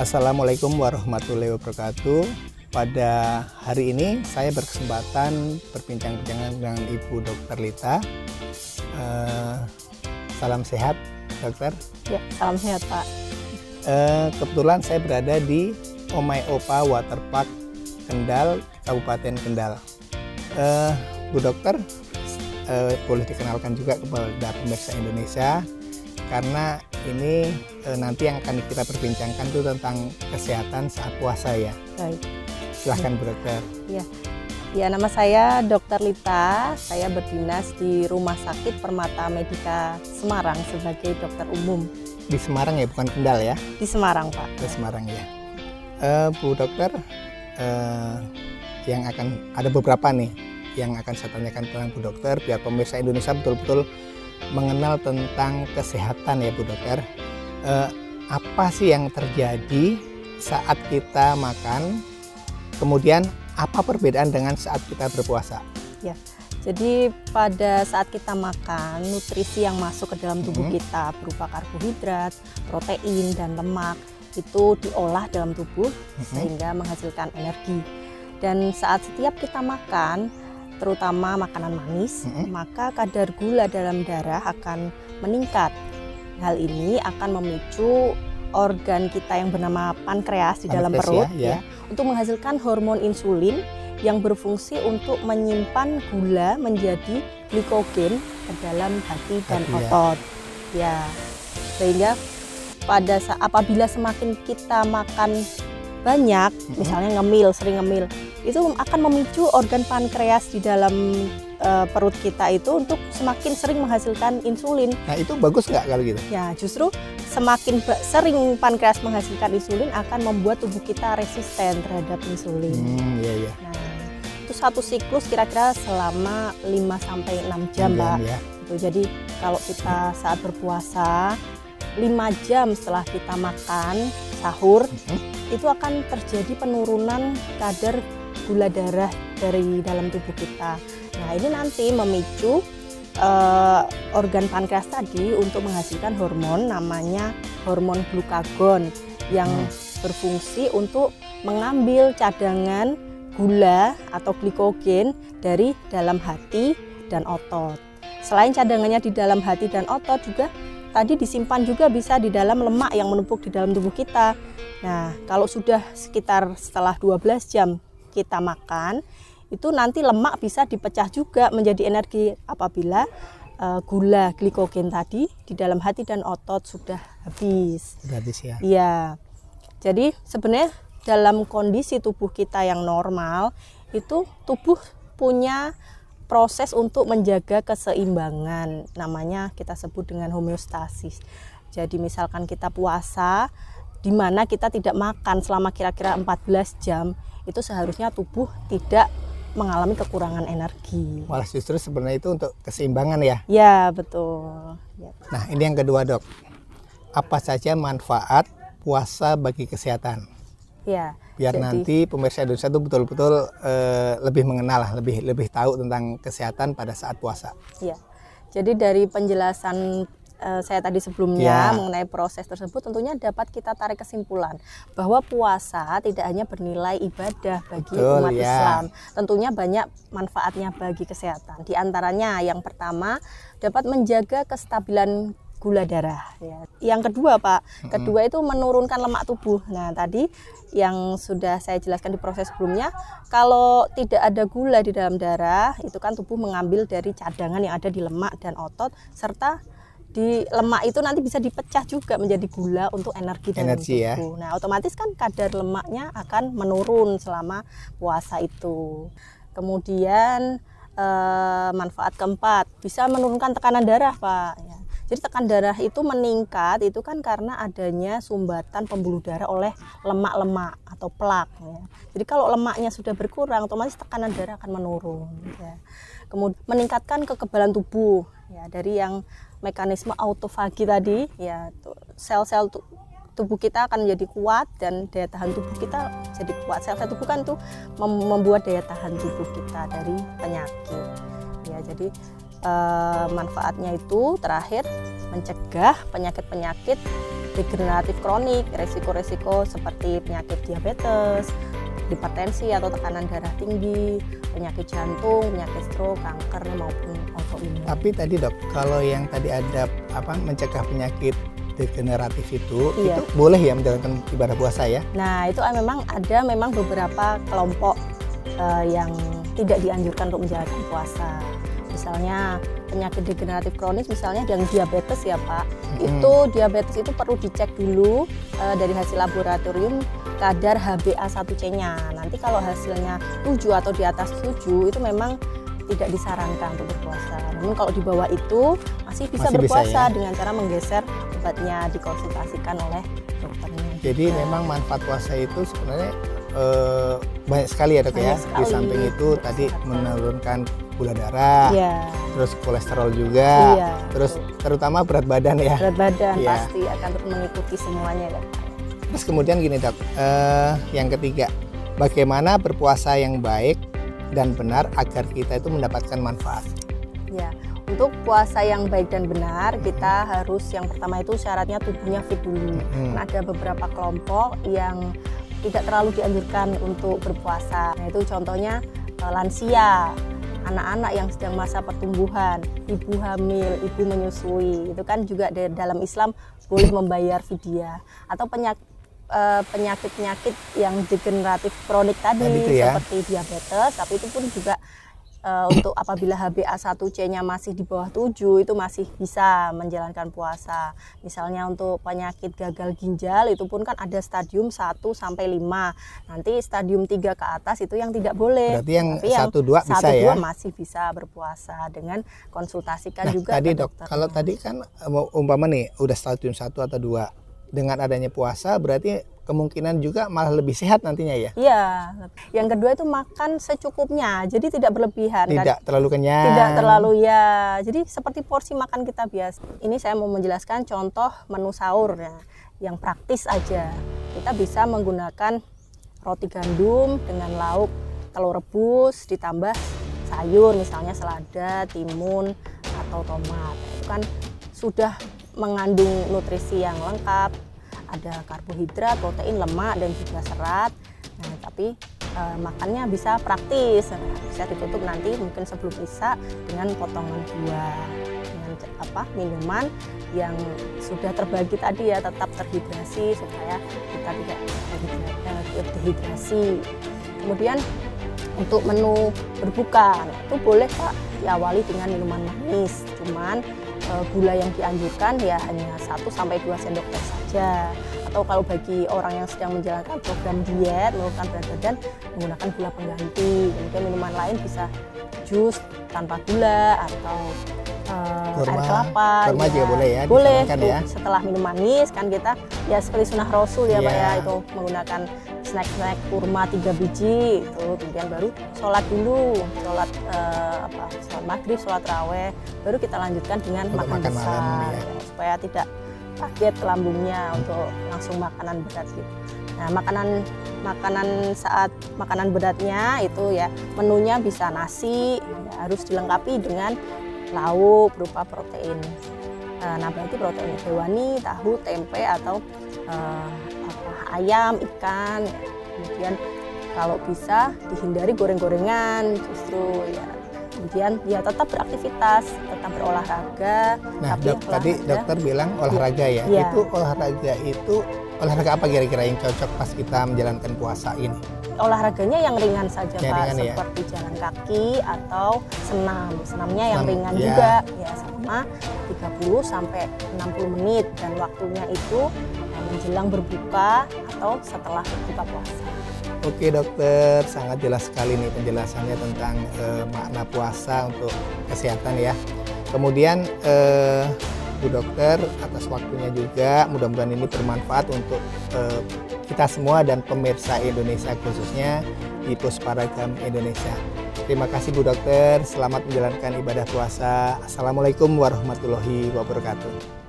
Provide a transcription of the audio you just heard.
Assalamualaikum warahmatullahi wabarakatuh. Pada hari ini saya berkesempatan berbincang-bincang dengan Ibu Dr. Lita. Salam sehat, dokter. Ya, salam sehat, Pak. Kebetulan saya berada di Omai Opa Waterpark Kendal, Kabupaten Kendal. Bu Dokter, boleh dikenalkan juga kepada pemirsa Indonesia, karena ini nanti yang akan kita perbincangkan itu tentang kesehatan saat puasa ya. Baik. Silahkan Bu Dokter. Ya, nama saya Dr. Lita. Saya berdinas di Rumah Sakit Permata Medika Semarang sebagai dokter umum. Di Semarang ya, bukan Kendal ya? Di Semarang, Pak. Di Semarang ya. Bu Dokter, yang akan ada beberapa nih yang akan saya tanyakan tentang Bu Dokter, biar pemirsa Indonesia betul-betul mengenal tentang kesehatan ya Bu Dokter. Apa sih yang terjadi saat kita makan, kemudian apa perbedaan dengan saat kita berpuasa? Ya, jadi pada saat kita makan, nutrisi yang masuk ke dalam tubuh kita berupa karbohidrat, protein, dan lemak itu diolah dalam tubuh sehingga menghasilkan energi. Dan saat setiap kita makan, terutama makanan manis, maka kadar gula dalam darah akan meningkat. Hal ini akan memicu organ kita yang bernama pankreas di dalam perut ya, untuk menghasilkan hormon insulin yang berfungsi untuk menyimpan gula menjadi glikogen ke dalam hati dan otot. Ya, sehingga apabila semakin kita makan banyak, misalnya sering ngemil, itu akan memicu organ pankreas di dalam perut kita itu untuk semakin sering menghasilkan insulin. Nah, itu bagus nggak kalau gitu? Ya, justru semakin sering pankreas menghasilkan insulin akan membuat tubuh kita resisten terhadap insulin. Iya. Nah, itu satu siklus kira-kira selama 5-6 jam, Pak. Ya. Jadi kalau kita saat berpuasa 5 jam setelah kita makan sahur, itu akan terjadi penurunan kadar gula darah dari dalam tubuh kita. Nah, ini nanti memicu organ pankreas tadi untuk menghasilkan hormon namanya hormon glukagon yang berfungsi untuk mengambil cadangan gula atau glikogen dari dalam hati dan otot. Selain cadangannya di dalam hati dan otot, juga tadi disimpan juga bisa di dalam lemak yang menumpuk di dalam tubuh kita. Nah, kalau sudah setelah 12 jam kita makan, itu nanti lemak bisa dipecah juga menjadi energi apabila gula glikogen tadi di dalam hati dan otot sudah habis. Sudah habis ya? Iya. Jadi sebenarnya dalam kondisi tubuh kita yang normal, itu tubuh punya proses untuk menjaga keseimbangan, namanya kita sebut dengan homeostasis. Jadi misalkan kita puasa, di mana kita tidak makan selama kira-kira 14 jam, itu seharusnya tubuh tidak mengalami kekurangan energi. Malah justru sebenarnya itu untuk keseimbangan ya? Ya, betul. Ya. Nah, ini yang kedua, Dok. Apa saja manfaat puasa bagi kesehatan? Ya. Biar nanti pemirsa Indonesia itu betul-betul lebih mengenal, lebih tahu tentang kesehatan pada saat puasa. Ya. Jadi dari penjelasan saya tadi sebelumnya mengenai proses tersebut, tentunya dapat kita tarik kesimpulan bahwa puasa tidak hanya bernilai ibadah bagi umat Islam, tentunya banyak manfaatnya bagi kesehatan. Di antaranya yang pertama, dapat menjaga kestabilan gula darah ya. Yang kedua, Pak, kedua itu menurunkan lemak tubuh. Nah, tadi yang sudah saya jelaskan di proses sebelumnya, kalau tidak ada gula di dalam darah, itu kan tubuh mengambil dari cadangan yang ada di lemak dan otot, serta di lemak itu nanti bisa dipecah juga menjadi gula untuk energi dalam tubuh. Ya? Nah, otomatis kan kadar lemaknya akan menurun selama puasa itu. Kemudian manfaat keempat, bisa menurunkan tekanan darah, Pak. Ya. Jadi tekanan darah itu meningkat itu kan karena adanya sumbatan pembuluh darah oleh lemak-lemak atau plak. Ya. Jadi kalau lemaknya sudah berkurang, otomatis tekanan darah akan menurun. Ya. Kemudian meningkatkan kekebalan tubuh, ya, dari yang mekanisme autofagi tadi, ya, sel-sel tubuh kita akan menjadi kuat dan daya tahan tubuh kita jadi kuat. Sel-sel tubuh kan tuh membuat daya tahan tubuh kita dari penyakit. Ya, jadi manfaatnya itu terakhir mencegah penyakit-penyakit degeneratif kronik, resiko-resiko seperti penyakit diabetes, hipertensi atau tekanan darah tinggi, penyakit jantung, penyakit stroke, kanker maupun autoimun. Tapi tadi dok, kalau yang tadi ada mencegah penyakit degeneratif itu boleh ya menjalankan ibadah puasa ya? Nah itu memang beberapa kelompok yang tidak dianjurkan untuk menjalankan puasa. Misalnya penyakit degeneratif kronis, misalnya yang diabetes ya Pak, itu diabetes itu perlu dicek dulu dari hasil laboratorium kadar HbA1c-nya. Nanti kalau hasilnya 7 atau di atas 7 itu memang tidak disarankan untuk berpuasa. Namun kalau di bawah itu masih bisa berpuasa dengan cara menggeser obatnya, dikonsultasikan oleh dokternya. Jadi memang manfaat puasa itu sebenarnya banyak sekali ya dok ya. Di samping itu tadi menurunkan gula darah, terus kolesterol juga, terus terutama berat badan ya. Berat badan pasti akan mengikuti semuanya ya. Terus kemudian gini dok, yang ketiga, bagaimana berpuasa yang baik dan benar agar kita itu mendapatkan manfaat? Ya, untuk puasa yang baik dan benar kita harus yang pertama itu syaratnya tubuhnya fit dulu. Ada beberapa kelompok yang tidak terlalu dianjurkan untuk berpuasa. Nah, itu contohnya lansia, anak-anak yang sedang masa pertumbuhan, ibu hamil, ibu menyusui. Itu kan juga dalam Islam boleh membayar fidyah. Atau penyakit-penyakit yang degeneratif kronik tadi seperti diabetes, tapi itu pun juga untuk apabila HbA1c-nya masih di bawah 7 itu masih bisa menjalankan puasa. Misalnya untuk penyakit gagal ginjal itu pun kan ada stadium 1 sampai 5. Nanti stadium 3 ke atas itu yang tidak boleh. Berarti yang 1-2 bisa ya? 1-2 masih bisa berpuasa dengan konsultasikan juga tadi dok, kalau tadi kan umpama nih udah stadium 1 atau 2, dengan adanya puasa berarti kemungkinan juga malah lebih sehat nantinya ya? Iya. Yang kedua itu makan secukupnya, jadi tidak berlebihan. Tidak terlalu kenyang. Tidak terlalu jadi seperti porsi makan kita biasa. Ini saya mau menjelaskan contoh menu sahur ya, yang praktis aja. Kita bisa menggunakan roti gandum dengan lauk telur rebus ditambah sayur misalnya selada, timun atau tomat. Itu kan sudah mengandung nutrisi yang lengkap, ada karbohidrat, protein, lemak dan juga serat. Nah, tapi makannya bisa praktis, bisa ditutup nanti mungkin sebelum isya dengan potongan buah, dengan minuman yang sudah terbagi tadi ya, tetap terhidrasi supaya kita tidak dehidrasi. Kemudian untuk menu berbuka itu boleh Pak diawali dengan minuman manis, cuman gula yang dianjurkan ya hanya 1-2 sendok teh saja. Atau kalau bagi orang yang sedang menjalankan program diet, menurunkan berat badan, menggunakan gula pengganti. Mungkin minuman lain bisa jus tanpa gula atau air kelapa. Kurma juga boleh ya? Boleh. Setelah minum manis kan kita ya seperti sunnah Rasul ya Pak ya, itu menggunakan snack kurma 3 biji itu, kemudian baru sholat dulu, sholat maghrib, sholat raweh, baru kita lanjutkan dengan makan besar malam, supaya tidak kaget lambungnya untuk langsung makanan berat gitu. Nah, makanan beratnya itu ya menunya bisa nasi, ya, harus dilengkapi dengan lauk berupa protein. Nah, berarti protein hewani, tahu, tempe atau ayam, ikan. Kemudian kalau bisa dihindari goreng-gorengan justru ya. Kemudian ya tetap beraktivitas, tetap berolahraga. Nah, tadi dokter bilang olahraga ya. Itu olahraga apa kira-kira yang cocok pas kita menjalankan puasa ini? Olahraganya yang ringan saja Pak, seperti jalan kaki atau senam. Senamnya yang ringan juga ya, sama 30 sampai 60 menit dan waktunya itu menjelang berbuka atau setelah berbuka puasa. Oke dokter, sangat jelas sekali nih penjelasannya tentang makna puasa untuk kesehatan ya. Kemudian Bu Dokter atas waktunya juga, mudah-mudahan ini bermanfaat untuk kita semua dan pemirsa Indonesia khususnya di Pusparagam Indonesia. Terima kasih Bu Dokter, selamat menjalankan ibadah puasa. Assalamualaikum warahmatullahi wabarakatuh.